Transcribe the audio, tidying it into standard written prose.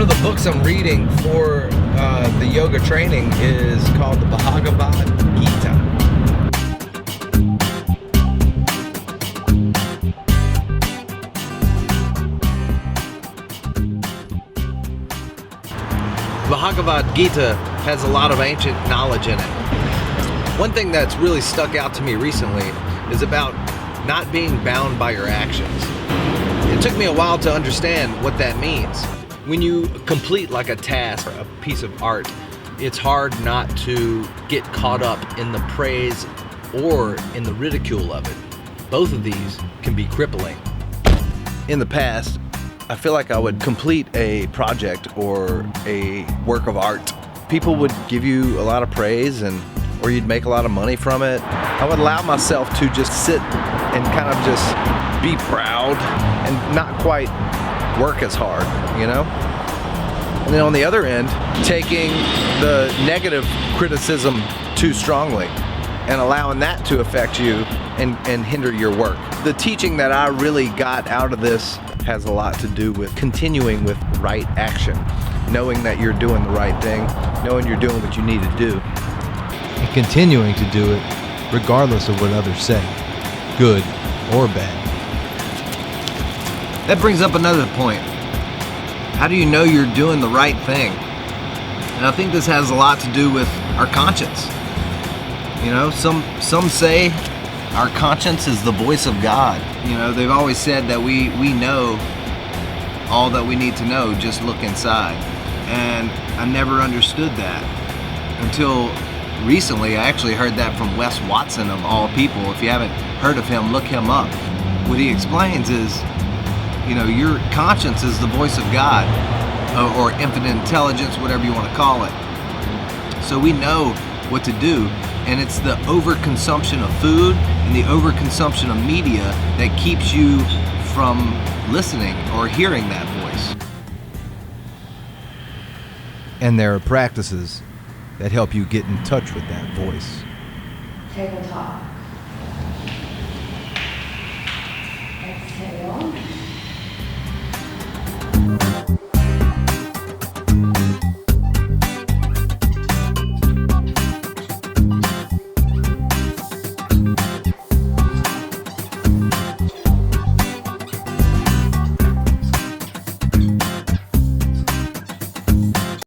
of the books I'm reading for the yoga training is called the Bhagavad Gita. Bhagavad Gita has a lot of ancient knowledge in it. One thing that's really stuck out to me recently is about not being bound by your actions. It took me a while to understand what that means. When you complete like a task or a piece of art, it's hard not to get caught up in the praise or in the ridicule of it. Both of these can be crippling. In the past, I feel like I would complete a project or a work of art. People would give you a lot of praise or you'd make a lot of money from it. I would allow myself to just sit and kind of just be proud and not quite work as hard, you know? And then on the other end, taking the negative criticism too strongly and allowing that to affect you and hinder your work. The teaching that I really got out of this has a lot to do with continuing with right action, knowing that you're doing the right thing, knowing you're doing what you need to do. And continuing to do it regardless of what others say, good or bad. That brings up another point. How do you know you're doing the right thing? And I think this has a lot to do with our conscience. You know, some say our conscience is the voice of God. You know, they've always said that we know all that we need to know, just look inside. And I never understood that until recently. I actually heard that from Wes Watson, of all people. If you haven't heard of him, look him up. What he explains is, you know, your conscience is the voice of God, or infinite intelligence, whatever you want to call it. So we know what to do, and it's the overconsumption of food and the overconsumption of media that keeps you from listening or hearing that voice. And there are practices that help you get in touch with that voice. Tabletop. Exhale.